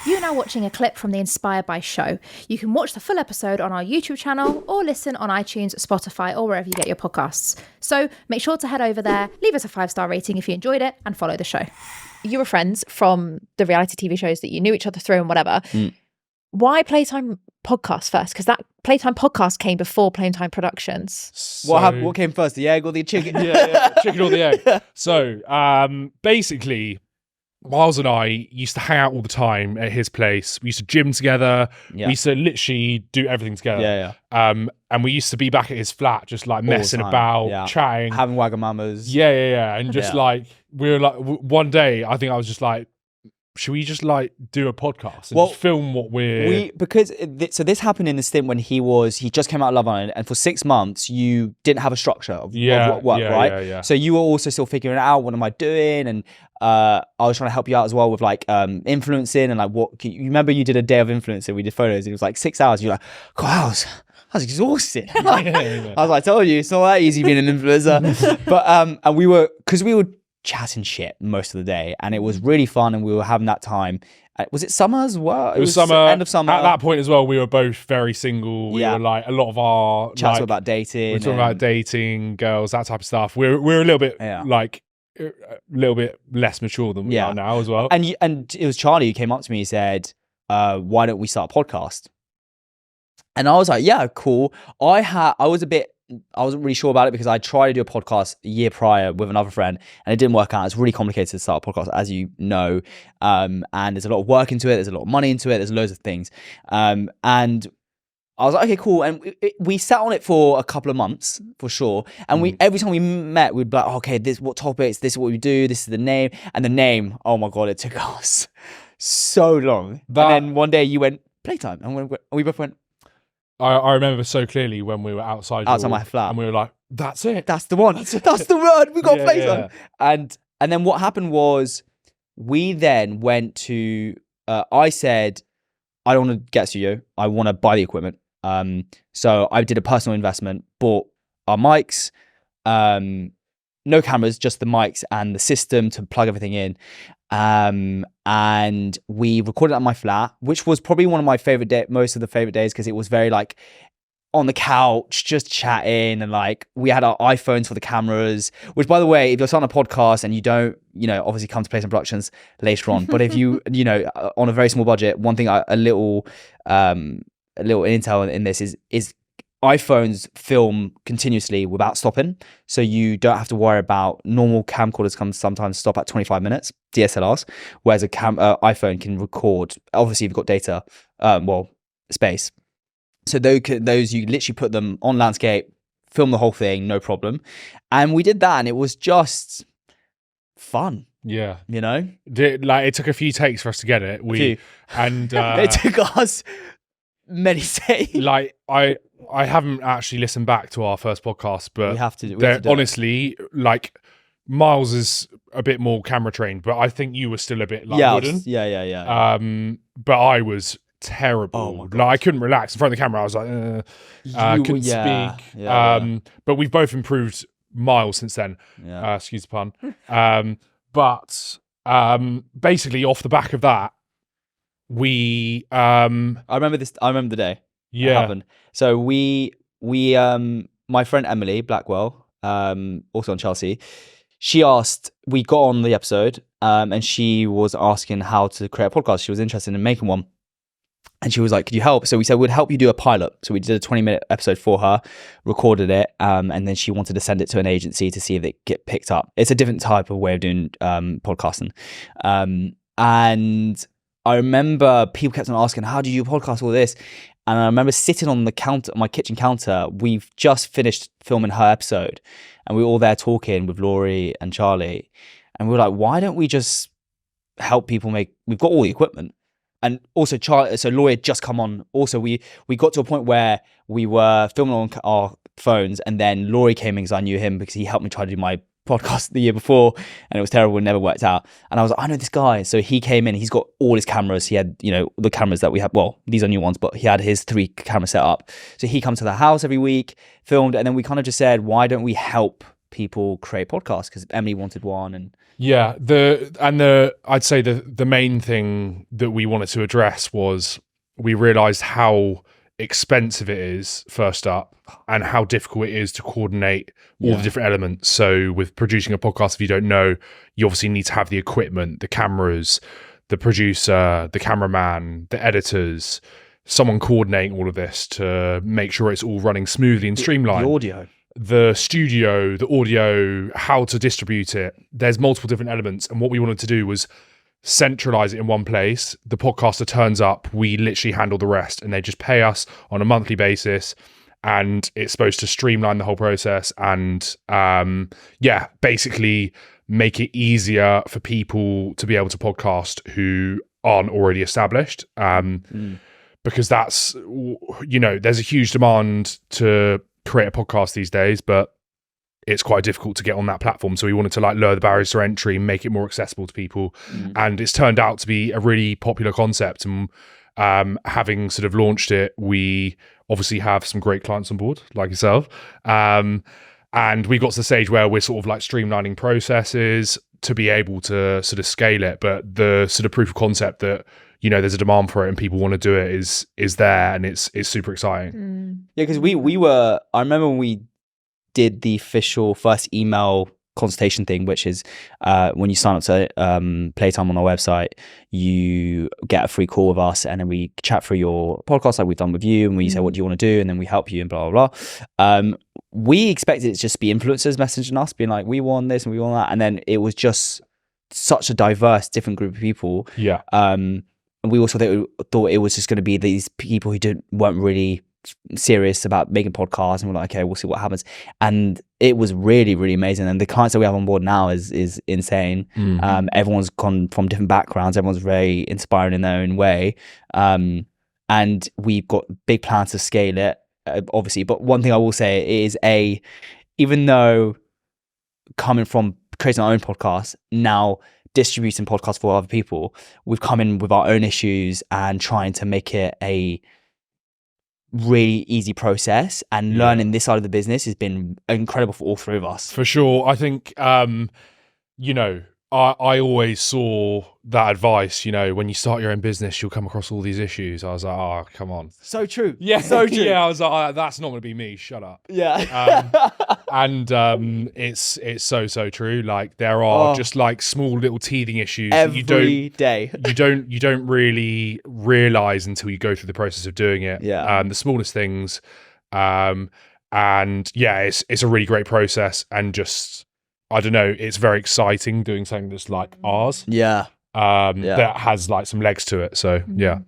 You're now watching a clip from the Inspired by show. You can watch the full episode on our YouTube channel or listen on iTunes, Spotify, or wherever you get your podcasts. So make sure to head over there, leave us a 5-star rating if you enjoyed it, and follow the show. You were friends from the reality TV shows that you knew each other through and whatever. Why Playtime podcast first? Because that Playtime podcast came before Playtime Productions. So, what came first, the egg or the chicken? Chicken or the egg. So basically, Miles and I used to hang out all the time at his place. We used to gym together. We used to literally do everything together. And we used to be back at his flat, just like messing about, chatting, having Wagamamas. And just like we were like one day, I think I was just like, should we just like do a podcast and just film what so this happened in the stint when he just came out of Love Island, and for 6 months you didn't have a structure of work, right? So you were also still figuring out, what am I doing? And I was trying to help you out as well with like influencing and like you remember you did a day of influencing, we did photos, it was like 6 hours, you're like, God, I was exhausted. I was like, I told you, it's not that easy being an influencer. But and we were chatting shit most of the day, and it was really fun, and we were having that time. Was it summer as well? It was summer, end of summer. At that point as well, we were both very single. We were like, a lot of our chats were about dating. We were talking about dating, girls, that type of stuff. We're a little bit like a little bit less mature than we are now as well. And it was Charlie who came up to me and said, why don't we start a podcast? And I was like, yeah, cool. I wasn't really sure about it because I tried to do a podcast a year prior with another friend, and it didn't work out. It's really complicated to start a podcast, as you know. And there's a lot of work into it. There's a lot of money into it. There's loads of things. And I was like, okay, cool. And we sat on it for a couple of months for sure. And every time we met, we'd be like, okay, this what topics, this is what we do, this is the name. And the name, oh my God, it took us so long. And then one day you went, Playtime. And we both went, I remember so clearly when we were outside my flat, and we were like, "That's it. That's the one. That's the word. We got Playtime." And then what happened was, we then went to. I said, "I don't want to get a studio. I want to buy the equipment." So I did a personal investment, bought our mics, no cameras, just the mics and the system to plug everything in. And we recorded at my flat, which was probably one of my most of the favorite days, because it was very like on the couch, just chatting, and like we had our iPhones for the cameras, which, by the way, if you're starting a podcast and you don't, obviously come to Playtime Productions later on, but if you, on a very small budget, one thing, a little intel in this is iPhones film continuously without stopping, so you don't have to worry about normal camcorders can sometimes stop at 25 minutes, DSLRs, whereas a iPhone can record, obviously if you've got data, space. So those you literally put them on landscape, film the whole thing, no problem. And we did that, and it was just fun. Yeah, it took a few takes for us to get it. It took us many takes. Like I haven't actually listened back to our first podcast, but we have to honestly, like, Miles is a bit more camera trained, but I think you were still a bit like wooden. But I was terrible. Oh my God. Like, I couldn't relax in front of the camera. I was like, couldn't speak. But we've both improved miles since then. Excuse the pun. But basically, off the back of that, we I remember the day. It happened. So we my friend Emily Blackwell, also on Chelsea, we got on the episode, and she was asking how to create a podcast. She was interested in making one, and she was like, could you help? So we said, we'd help you do a pilot. So we did a 20-minute episode for her, recorded it, and then she wanted to send it to an agency to see if it get picked up. It's a different type of way of doing podcasting, and I remember people kept on asking, how do you podcast all this? And I remember sitting on my kitchen counter. We've just finished filming her episode, and we were all there talking with Laurie and Charlie. And we were like, why don't we just help people we've got all the equipment. And also Laurie had just come on. Also, we got to a point where we were filming on our phones, and then Laurie came in because I knew him because he helped me try to do my podcast the year before, and it was terrible and never worked out. And I was like, I know this guy. So he came in, he's got all his cameras. He had, the cameras that we have. Well, these are new ones, but he had his 3 cameras set up. So he comes to the house every week, filmed, and then we kind of just said, why don't we help people create podcasts? Because Emily wanted one, and I'd say the main thing that we wanted to address was we realized how expensive it is, first up, and how difficult it is to coordinate all the different elements. So with producing a podcast, if you don't know, you obviously need to have the equipment, the cameras, the producer, the cameraman, the editors, someone coordinating all of this to make sure it's all running smoothly and streamlined. The audio. The studio, the audio, how to distribute it. There's multiple different elements. And what we wanted to do was centralize it in one place. The podcaster turns up, we literally handle the rest, and they just pay us on a monthly basis. And it's supposed to streamline the whole process and basically make it easier for people to be able to podcast who aren't already established. Because that's, there's a huge demand to create a podcast these days, but it's quite difficult to get on that platform. So we wanted to lower the barriers to entry, make it more accessible to people. And it's turned out to be a really popular concept. And having sort of launched it, we obviously have some great clients on board, like yourself. And we got to the stage where we're sort of streamlining processes to be able to sort of scale it. But the sort of proof of concept that, there's a demand for it and people want to do it is there, and it's super exciting. Yeah, because I remember when we did the official first email consultation thing, which is when you sign up to Playtime on our website, you get a free call with us, and then we chat through your podcast like we've done with you, and we say, what do you want to do? And then we help you and blah, blah, blah. We expected it to just be influencers messaging us, being like, we want this and we want that. And then it was just such a diverse, different group of people. Yeah. And we also thought it was just going to be these people who weren't really serious about making podcasts, and we're like, okay, we'll see what happens. And it was really, really amazing. And the clients that we have on board now is insane. Everyone's gone from different backgrounds. Everyone's very inspiring in their own way. And we've got big plans to scale it, obviously. But one thing I will say is even though coming from creating our own podcast, now distributing podcasts for other people, we've come in with our own issues and trying to make it a really easy process, and learning this side of the business has been incredible for all three of us. For sure. I think I always saw that advice, when you start your own business, you'll come across all these issues. I was like, oh, come on. So true. Yeah. So true. Yeah, I was like, that's not going to be me. Shut up. Yeah. It's so true. There are just small little teething issues every day. you don't really realize until you go through the process of doing it. Yeah. The smallest things. And yeah, it's a really great process, and just, I don't know, it's very exciting doing something that's like ours. Yeah. That has some legs to it. So yeah.